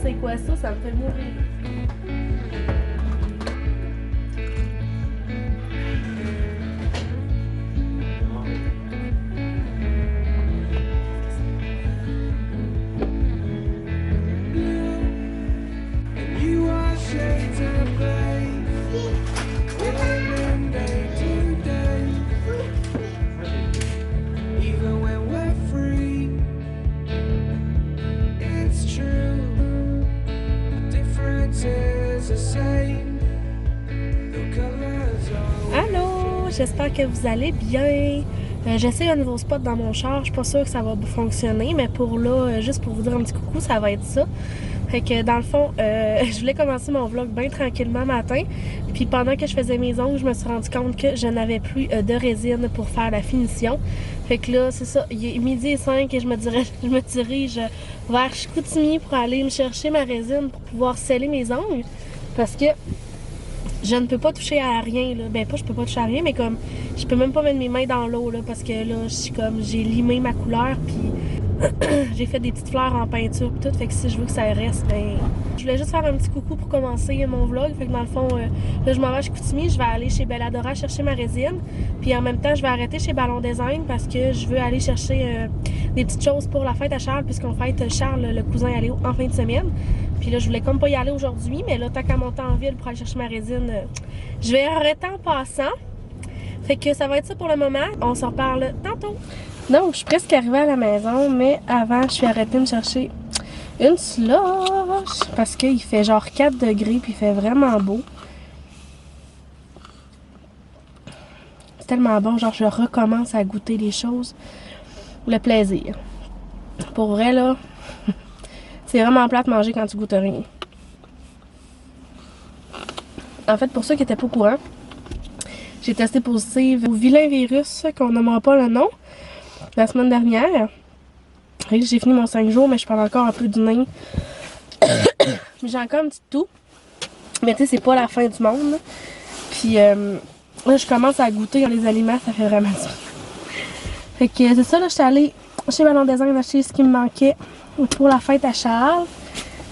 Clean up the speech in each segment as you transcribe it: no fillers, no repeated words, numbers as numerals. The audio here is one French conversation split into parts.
c'est quoi ça? Ça me fait mourir. Allô, j'espère que vous allez bien. J'essaie un nouveau spot dans mon char, je suis pas sûre que ça va fonctionner, mais pour là, juste pour vous dire un petit coucou, ça va être ça. Fait que dans le fond, je voulais commencer mon vlog bien tranquillement matin. Puis pendant que je faisais mes ongles, je me suis rendu compte que je n'avais plus de résine pour faire la finition. Fait que là, c'est ça, il est 12h05 et je me dirige vers Chicoutimi pour aller me chercher ma résine pour pouvoir sceller mes ongles. Parce que je ne peux pas toucher à rien, là. Ben pas je peux pas toucher à rien, mais comme je peux même pas mettre mes mains dans l'eau, là, parce que là, j'ai limé ma couleur, puis j'ai fait des petites fleurs en peinture pis tout, fait que si je veux que ça reste, ben... Je voulais juste faire un petit coucou pour commencer mon vlog, fait que dans le fond, là je m'en vais à Chicoutimi, je vais aller chez Belladora chercher ma résine, puis en même temps je vais arrêter chez Ballon Design parce que je veux aller chercher des petites choses pour la fête à Charles, puisqu'on fête Charles, le cousin à Léo, en fin de semaine. Puis là je voulais comme pas y aller aujourd'hui, mais là tant qu'à monter en ville pour aller chercher ma résine, je vais arrêter en passant. Fait que ça va être ça pour le moment, on s'en reparle tantôt. Donc, je suis presque arrivée à la maison, mais avant, je suis arrêtée de me chercher une slush parce qu'il fait genre 4 degrés puis il fait vraiment beau. C'est tellement bon, genre je recommence à goûter les choses. Le plaisir. Pour vrai, là, c'est vraiment plate de manger quand tu goûtes rien. En fait, pour ceux qui n'étaient pas au courant, j'ai testé positive au vilain virus, qu'on nommera pas le nom, la semaine dernière. J'ai fini mon 5 jours, mais je parle encore un peu du nez. J'ai encore un petit toux. Mais tu sais, c'est pas la fin du monde. Puis là, je commence à goûter les aliments, ça fait vraiment du bien. Fait que c'est ça, là, j'étais allée chez Ballon Design acheter ce qui me manquait pour la fête à Charles.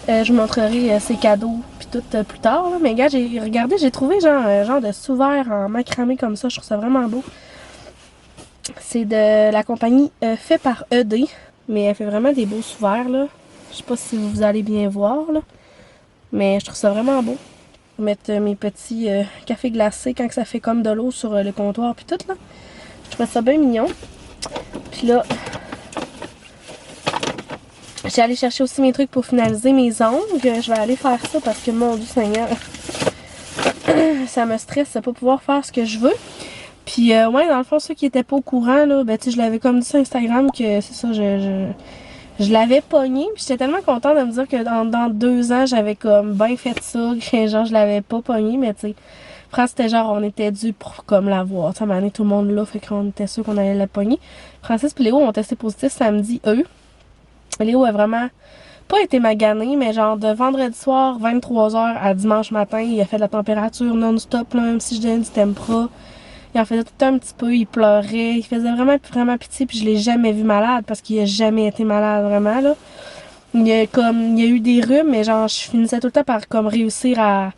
Je vous montrerai ses cadeaux puis tout plus tard. Là. Mais gars, j'ai regardé, j'ai trouvé genre de sous-verre en macramé comme ça. Je trouve ça vraiment beau. C'est de la compagnie fait par ED. Mais elle fait vraiment des beaux sous-verres, là. Je sais pas si vous allez bien voir, là. Mais je trouve ça vraiment beau. Mettre mes petits cafés glacés quand ça fait comme de l'eau sur le comptoir puis tout, là. Je trouve ça bien mignon. Puis là, j'ai allé chercher aussi mes trucs pour finaliser mes ongles. Je vais aller faire ça parce que, mon Dieu Seigneur, ça me stresse de pas pouvoir faire ce que je veux. Puis ouais, dans le fond, ceux qui étaient pas au courant, là, ben tu sais, je l'avais comme dit sur Instagram que c'est ça, je l'avais pogné. Puis j'étais tellement contente de me dire que dans 2 ans, j'avais comme bien fait ça, que genre je l'avais pas pogné, mais tu sais, France c'était genre on était dû pour comme l'avoir. Tu sais, à un moment donné, tout le monde là, fait qu'on était sûr qu'on allait la pogner. Francis et Léo ont testé positif samedi, eux. Léo a vraiment pas été magané, mais genre de vendredi soir, 23h à dimanche matin, il a fait de la température non-stop, là, même si je donnais du Tempra. Il en faisait tout un petit peu, il pleurait, il faisait vraiment pitié, puis je l'ai jamais vu malade parce qu'il a jamais été malade vraiment là. Il y a eu des rhumes, mais genre je finissais tout le temps par comme réussir à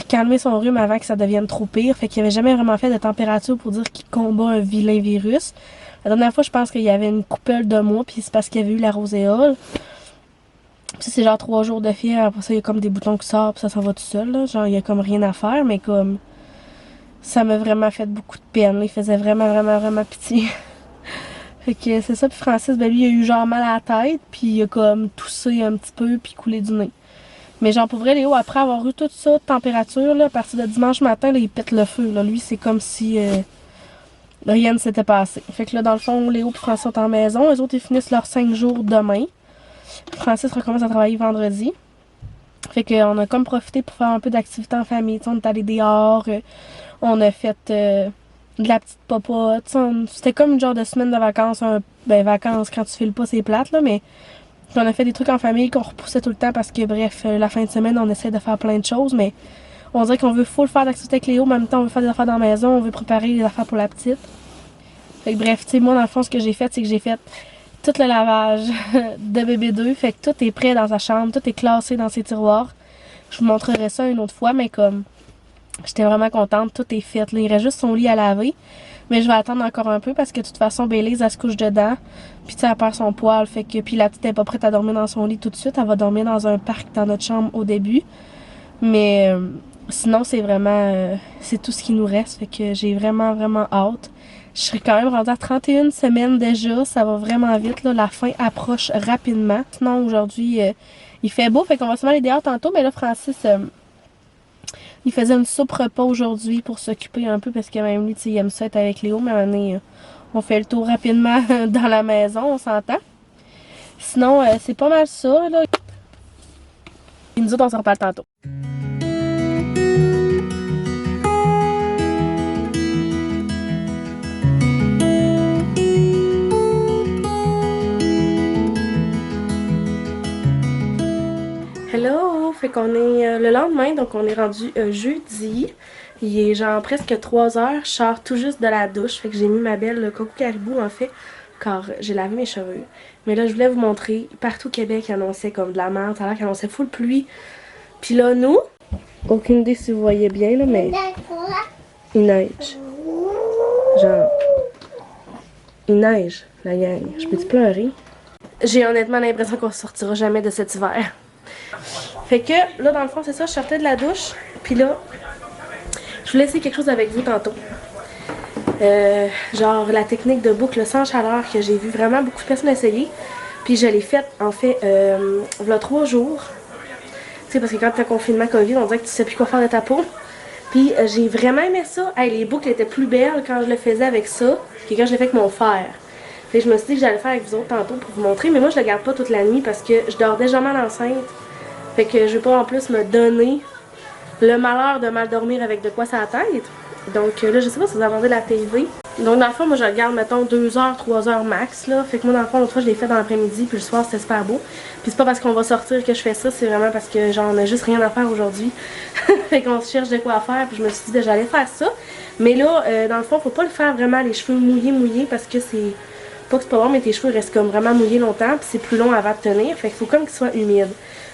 calmer son rhume avant que ça devienne trop pire. Fait qu'il avait jamais vraiment fait de température pour dire qu'il combat un vilain virus. La dernière fois, je pense qu'il y avait une coupelle de mois, puis c'est parce qu'il y avait eu la roséole. Puis c'est genre 3 jours de fièvre, après ça il y a comme des boutons qui sortent, puis ça s'en va tout seul là. Genre il y a comme rien à faire, mais comme ça m'a vraiment fait beaucoup de peine. Il faisait vraiment pitié. Fait que c'est ça. Puis Francis, ben lui, il a eu genre mal à la tête. Puis il a comme toussé un petit peu. Puis coulé du nez. Mais genre pour vrai, Léo, après avoir eu toute ça de température, là, à partir de dimanche matin, là, il pète le feu. Là. Lui, c'est comme si rien ne s'était passé. Fait que là, dans le fond, Léo et Francis sont en maison. Eux autres, ils finissent leurs 5 jours demain. Francis recommence à travailler vendredi. Fait qu'on a comme profité pour faire un peu d'activité en famille. T'sais, on est allé dehors. On a fait de la petite popote. C'était comme une genre de semaine de vacances. Ben, vacances, quand tu files pas, c'est plate, là, mais on a fait des trucs en famille qu'on repoussait tout le temps parce que, bref, la fin de semaine, on essaie de faire plein de choses, mais on dirait qu'on veut full faire d'activité avec Léo, mais en même temps, on veut faire des affaires dans la maison, on veut préparer les affaires pour la petite. Fait que, bref, tu sais, moi, dans le fond, ce que j'ai fait, c'est que j'ai fait tout le lavage de bébé 2. Fait que tout est prêt dans sa chambre, tout est classé dans ses tiroirs. Je vous montrerai ça une autre fois, mais comme j'étais vraiment contente, tout est fait. Là, il reste juste son lit à laver. Mais je vais attendre encore un peu parce que de toute façon, Bélise, elle se couche dedans. Puis tu sais, elle perd son poil. Fait que, puis la petite est pas prête à dormir dans son lit tout de suite. Elle va dormir dans un parc dans notre chambre au début. Mais sinon, c'est vraiment, c'est tout ce qui nous reste. Fait que j'ai vraiment, vraiment hâte. Je serai quand même rendue à 31 semaines déjà. Ça va vraiment vite, là. La fin approche rapidement. Sinon, aujourd'hui, il fait beau. Fait qu'on va sûrement aller dehors tantôt. Mais là, Francis, il faisait une soupe repas aujourd'hui pour s'occuper un peu. Parce que même lui, tu sais, il aime ça être avec Léo. Mais on fait le tour rapidement dans la maison. On s'entend. Sinon, c'est pas mal ça, là. Et nous autres, on se reparle tantôt. Hello! Fait qu'on est le lendemain, donc on est rendu jeudi. Il est genre presque 3 heures. Je sors tout juste de la douche. Fait que j'ai mis ma belle Coco Caribou en fait, car j'ai lavé mes cheveux. Mais là, je voulais vous montrer, partout au Québec, il annonçait comme de la merde. Ça a l'air qu'il annonçait full pluie. Puis là, nous, aucune idée si vous voyez bien, là, mais il neige. Genre, il neige, la gang. Je peux-tu pleurer? J'ai honnêtement l'impression qu'on sortira jamais de cet hiver. Fait que là, dans le fond, c'est ça, je sortais de la douche. Puis là, je voulais essayer quelque chose avec vous tantôt. Genre la technique de boucle sans chaleur que j'ai vu vraiment beaucoup de personnes essayer. Puis je l'ai faite, en fait, il y a 3 jours. Tu sais, parce que quand t'as confinement COVID, on dirait que tu sais plus quoi faire de ta peau. Puis j'ai vraiment aimé ça. Hey, les boucles étaient plus belles quand je le faisais avec ça que quand je l'ai fait avec mon fer. Fait que je me suis dit que j'allais le faire avec vous autres tantôt pour vous montrer. Mais moi, je le garde pas toute la nuit parce que je dors déjà mal enceinte. Fait que je vais pas en plus me donner le malheur de mal dormir avec de quoi ça tête. Donc là, je sais pas si vous avez regardé la TV. Donc dans le fond, moi je le garde, mettons, 2 heures, 3 heures max, là. Fait que moi, dans le fond, l'autre fois, je l'ai fait dans l'après-midi, puis le soir, c'était super beau. Puis c'est pas parce qu'on va sortir que je fais ça, c'est vraiment parce que, genre, on a juste rien à faire aujourd'hui. Fait qu'on se cherche de quoi faire, puis je me suis dit que j'allais faire ça. Mais là, dans le fond, faut pas le faire vraiment les cheveux mouillés, parce que c'est... Pas que c'est pas bon, mais tes cheveux restent comme vraiment mouillés longtemps, puis c'est plus long avant de tenir. Fait qu'il faut comme qu'ils soient humides.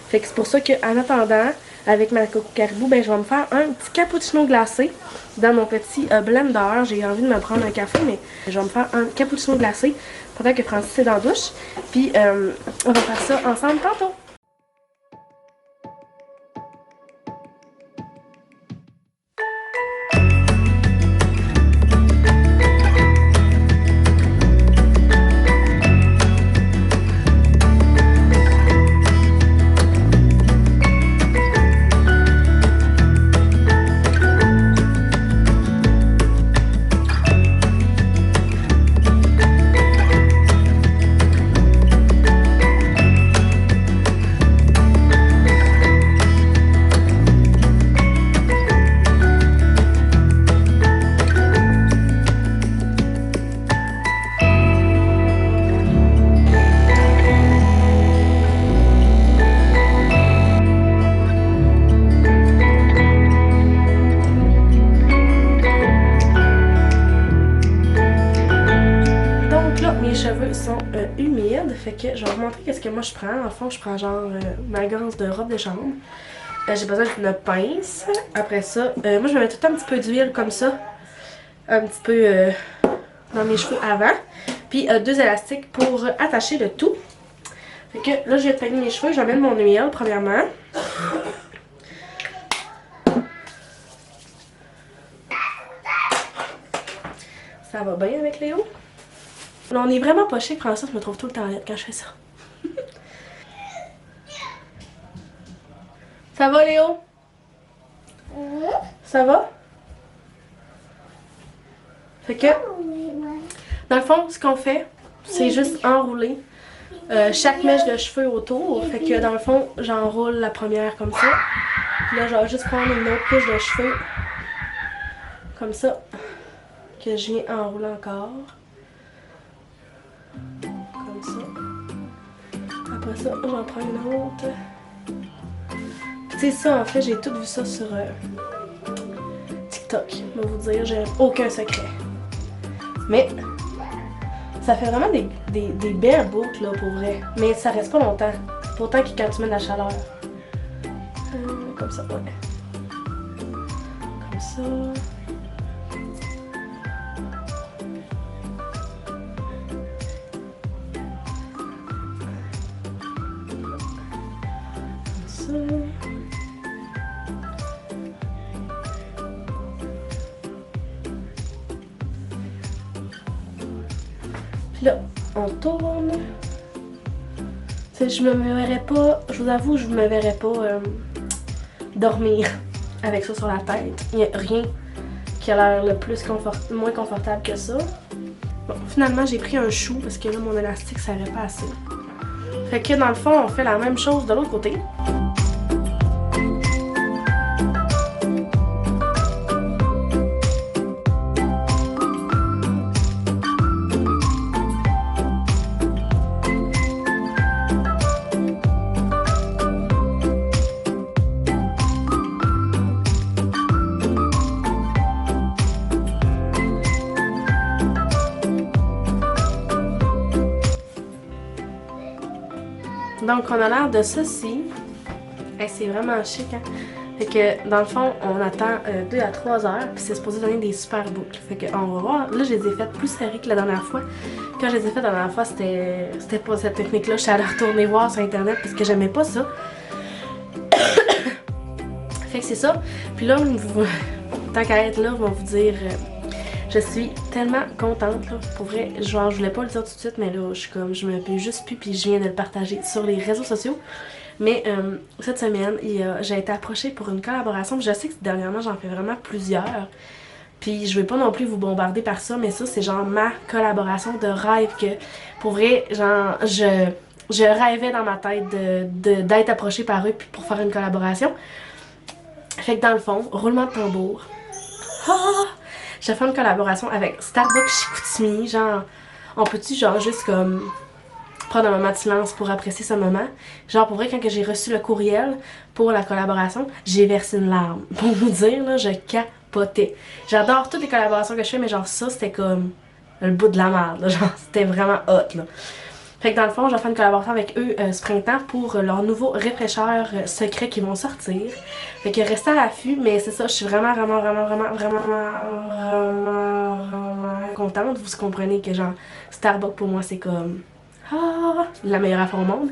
Fait que c'est pour ça qu'en attendant, avec ma Coco Caribou, ben je vais me faire un petit cappuccino glacé dans mon petit blender. J'ai envie de me prendre un café, mais je vais me faire un cappuccino glacé pendant que Francis est dans la douche. Puis on va faire ça ensemble tantôt. Humides, fait que je vais vous montrer qu'est-ce que moi je prends. En fond, je prends genre ma gaze de robe de chambre. J'ai besoin d'une pince. Après ça, moi je vais mettre tout un petit peu d'huile comme ça, un petit peu dans mes cheveux avant. Puis 2 élastiques pour attacher le tout. Fait que là, je vais peigner mes cheveux. Je vais mettre mon huile premièrement. Ça va bien avec Léo. Là, on est vraiment pas chic, Francis me trouve tout le temps laide quand je fais ça. Ça va, Léo? Ça va? Fait que, dans le fond, ce qu'on fait, c'est juste enrouler chaque mèche de cheveux autour. Fait que, dans le fond, j'enroule la première comme ça. Puis là, je vais juste prendre une autre couche de cheveux. Comme ça. Que je viens enrouler encore. Comme ça. Après ça, j'en prends une autre. Tu sais, ça, en fait, j'ai tout vu ça sur TikTok. Je vais vous dire, j'ai aucun secret. Mais Ça fait vraiment des belles boucles là pour vrai. Mais ça reste pas longtemps. Pourtant que quand tu mets de la chaleur. Comme ça, ouais. Comme ça. Comme ça. Puis là, on tourne. Je me verrais pas, je vous avoue, je me verrais pas dormir avec ça sur la tête. Il n'y a rien qui a l'air le plus moins confortable que ça. Bon, finalement, j'ai pris un chou parce que là, mon élastique, ça n'aurait pas assez. Fait que dans le fond, on fait la même chose de l'autre côté. Donc, on a l'air de ceci. Hey, c'est vraiment chic, hein? Fait que, dans le fond, on attend 2 à 3 heures, puis c'est supposé donner des super boucles. Fait que, on va voir. Là, je les ai faites plus serrées que la dernière fois. Quand je les ai faites la dernière fois, c'était pas cette technique-là. Je suis allée retourner voir sur Internet parce que j'aimais pas ça. Fait que c'est ça. Puis là, tant qu'à être là, on va vous dire... je suis tellement contente, là, pour vrai, genre je voulais pas le dire tout de suite, mais là je me paye juste plus, puis je viens de le partager sur les réseaux sociaux. Mais cette semaine, j'ai été approchée pour une collaboration, je sais que dernièrement j'en fais vraiment plusieurs, puis je vais pas non plus vous bombarder par ça, mais ça c'est genre ma collaboration de rêve que, pour vrai, genre je rêvais dans ma tête d'être approchée par eux puis pour faire une collaboration. Fait que dans le fond, roulement de tambour. J'ai fait une collaboration avec Starbucks Chicoutimi, genre, on peut-tu genre juste comme prendre un moment de silence pour apprécier ce moment? Genre pour vrai, quand j'ai reçu le courriel pour la collaboration, j'ai versé une larme. Pour vous dire, là, je capotais. J'adore toutes les collaborations que je fais, mais genre ça, c'était comme le bout de la merde, là, genre c'était vraiment hot, là. Fait que dans le fond, je vais faire une collaboration avec eux ce printemps pour leur nouveau rafraîcheur secret qui vont sortir. Fait que restez à l'affût, mais c'est ça, je suis vraiment contente. Vous comprenez que genre Starbucks pour moi c'est comme la meilleure affaire au monde.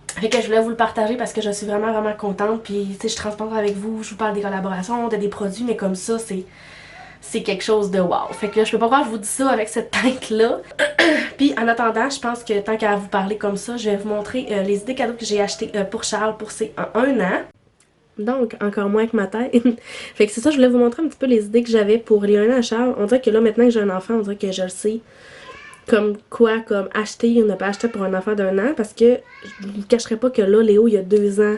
Fait que je voulais vous le partager parce que je suis vraiment contente. Puis tu sais, je transparente avec vous, je vous parle des collaborations, des produits, mais comme ça c'est quelque chose de wow. Fait que je peux pas croire que je vous dis ça avec cette tête-là. Puis en attendant, je pense que tant qu'à vous parler comme ça, je vais vous montrer les idées cadeaux que j'ai achetées pour Charles pour ses 1 an. Donc, encore moins que ma tête. Fait que c'est ça, je voulais vous montrer un petit peu les idées que j'avais pour les 1 an à Charles. On dirait que là, maintenant que j'ai un enfant, on dirait que je le sais. Comme quoi, comme acheter ou ne pas acheter pour un enfant d'1 an. Parce que je ne vous cacherai pas que là, Léo, il a 2 ans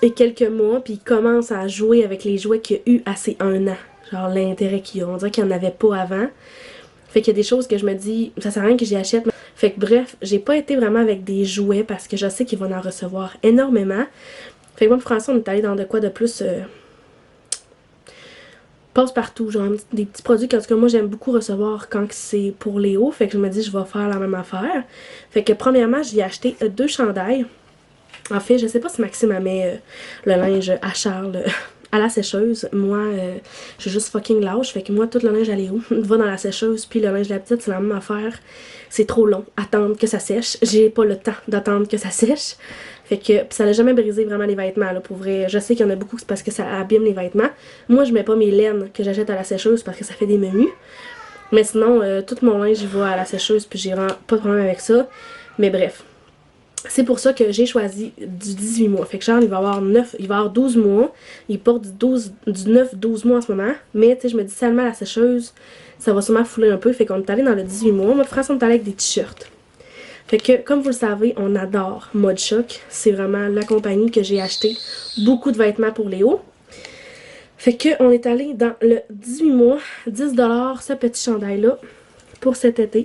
et quelques mois. Puis il commence à jouer avec les jouets qu'il a eu à ses 1 an. Genre l'intérêt qu'il a. On dirait qu'il n'y en avait pas avant. Fait qu'il y a des choses que je me dis, ça sert à rien que j'y achète. Fait que bref, j'ai pas été vraiment avec des jouets parce que je sais qu'ils vont en recevoir énormément. Fait que moi et François, on est allé dans de quoi de plus passe-partout, genre des petits produits qu'en tout cas moi j'aime beaucoup recevoir quand c'est pour Léo. Fait que je me dis je vais faire la même affaire. Fait que premièrement, j'ai acheté 2 chandails. En fait, je sais pas si Maxime a mis le linge à Charles à la sécheuse. Moi, je suis juste fucking lâche. Fait que moi, tout le linge à Léo va dans la sécheuse. Puis le linge de la petite, c'est la même affaire. C'est trop long, attendre que ça sèche. J'ai pas le temps d'attendre que ça sèche. Fait que pis ça n'a jamais brisé vraiment les vêtements, là, pour vrai. Je sais qu'il y en a beaucoup, c'est parce que ça abîme les vêtements. Moi, je mets pas mes laines que j'achète à la sécheuse parce que ça fait des menus. Mais sinon, tout mon linge, il va à la sécheuse. Puis j'ai vraiment pas de problème avec ça. Mais bref. C'est pour ça que j'ai choisi du 18 mois. Fait que Charles, il va avoir 12 mois. Il porte du 9-12 mois en ce moment. Mais tu sais, je me dis seulement la sécheuse, ça va sûrement fouler un peu. Fait qu'on est allé dans le 18 mois. Moi, François, on est allé avec des t-shirts. Fait que, comme vous le savez, on adore Mode Choc. C'est vraiment la compagnie que j'ai acheté beaucoup de vêtements pour Léo. Fait que, on est allé dans le 18 mois, 10$ ce petit chandail-là pour cet été.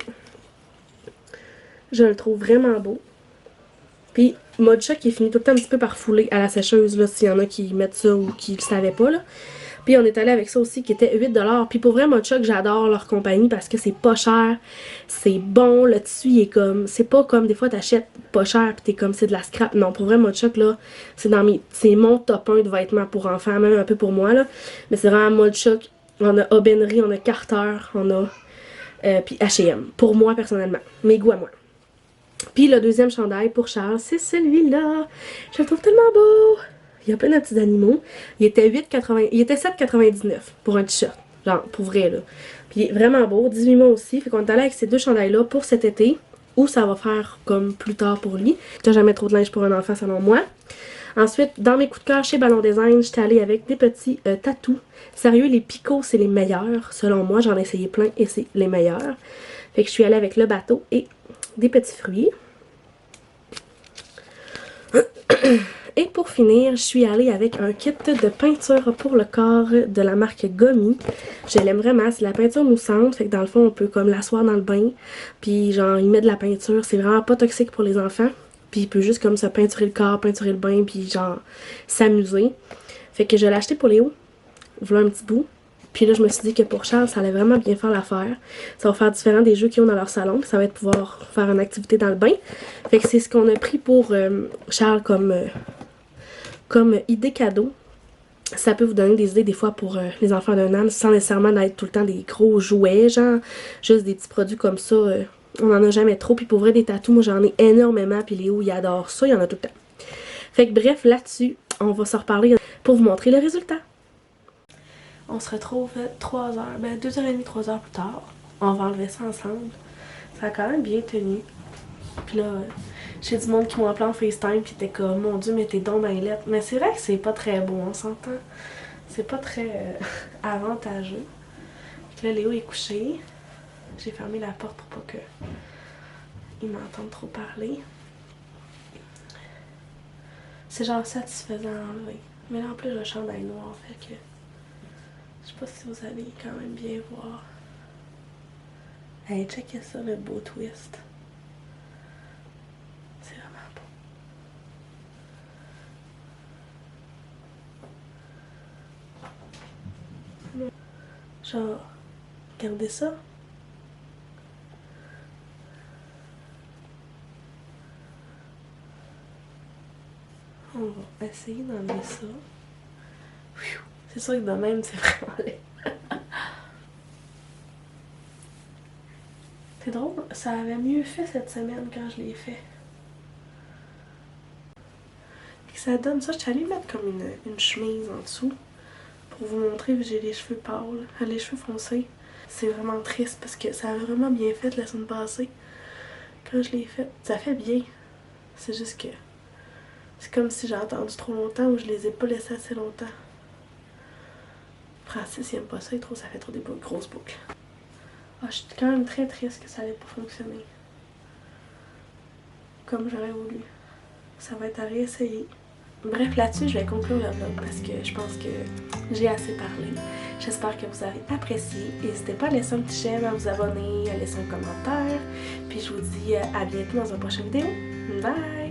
Je le trouve vraiment beau. Puis, Mode Choc, il finit tout le temps un petit peu par fouler à la sécheuse, là, s'il y en a qui mettent ça ou qui le savaient pas, là. Puis on est allé avec ça aussi qui était 8$. Puis pour vrai, Mod Choc, j'adore leur compagnie parce que c'est pas cher, c'est bon, le tissu il est comme, c'est pas comme des fois t'achètes pas cher pis t'es comme c'est de la scrap. Non, pour vrai, Mod Choc là, c'est mon top 1 de vêtements pour enfants, même un peu pour moi là. Mais c'est vraiment Mod Choc. On a Aubainerie, on a Carter, on a puis H&M. Pour moi personnellement, mes goûts à moi. Puis le deuxième chandail pour Charles, c'est celui-là. Je le trouve tellement beau. Il y a plein de petits animaux. Il était 7,99$ pour un t-shirt. Genre, pour vrai, là. Puis il est vraiment beau. 18 mois aussi. Fait qu'on est allé avec ces deux chandails-là pour cet été. Ou ça va faire comme plus tard pour lui. T'as jamais trop de linge pour un enfant, selon moi. Ensuite, dans mes coups de cœur chez Ballon Design, j'étais allée avec des petits tatous. Sérieux, les picots, c'est les meilleurs. Selon moi, j'en ai essayé plein et c'est les meilleurs. Fait que je suis allée avec le bateau et des petits fruits. Et pour finir, je suis allée avec un kit de peinture pour le corps de la marque Gummy. Je l'aime vraiment, c'est de la peinture moussante, fait que dans le fond on peut comme l'asseoir dans le bain, puis genre il met de la peinture, c'est vraiment pas toxique pour les enfants, puis il peut juste comme se peinturer le corps, peinturer le bain, puis genre s'amuser. Fait que je l'ai acheté pour Léo, voilà un petit bout. Puis là, je me suis dit que pour Charles, ça allait vraiment bien faire l'affaire. Ça va faire différent des jeux qu'ils ont dans leur salon. Puis ça va être pouvoir faire une activité dans le bain. Fait que c'est ce qu'on a pris pour Charles comme idée cadeau. Ça peut vous donner des idées des fois pour les enfants d'un an, sans nécessairement être tout le temps des gros jouets, genre juste des petits produits comme ça. On en a jamais trop. Puis pour vrai, des tatous, moi j'en ai énormément. Puis Léo, il adore ça, il y en a tout le temps. Fait que bref, là-dessus, on va se reparler pour vous montrer le résultat. On se retrouve 3 heures, 2h30, 3 heures plus tard. On va enlever ça ensemble. Ça a quand même bien tenu. Puis là, j'ai du monde qui m'ont appelé en FaceTime puis t'es comme, mon Dieu, mais t'es donc ben lettre. Mais c'est vrai que c'est pas très beau, on s'entend. C'est pas très avantageux. Puis là, Léo est couché. J'ai fermé la porte pour pas que il m'entende trop parler. C'est genre satisfaisant à enlever. Mais là, en plus, le chandail noir fait que je sais pas si vous allez quand même bien voir. Hey, checkez ça, le beau twist. C'est vraiment beau. Genre, regardez ça. On va essayer d'enlever ça. C'est sûr que de même, c'est vraiment laid. C'est drôle, ça avait mieux fait cette semaine quand je l'ai fait. Et ça donne ça, je suis allée mettre comme une chemise en dessous pour vous montrer que j'ai les cheveux pâles, les cheveux foncés. C'est vraiment triste parce que ça avait vraiment bien fait la semaine passée. Quand je l'ai fait, ça fait bien. C'est juste que c'est comme si j'ai attendu trop longtemps ou je les ai pas laissés assez longtemps. Francis, il aime pas ça, il trouve que ça fait trop des grosses boucles. Ah, je suis quand même très triste que ça n'ait pas fonctionné comme j'aurais voulu. Ça va être à réessayer. Bref, là-dessus, je vais conclure le vlog parce que je pense que j'ai assez parlé. J'espère que vous avez apprécié. N'hésitez pas à laisser un petit j'aime, à vous abonner, à laisser un commentaire. Puis je vous dis à bientôt dans une prochaine vidéo. Bye!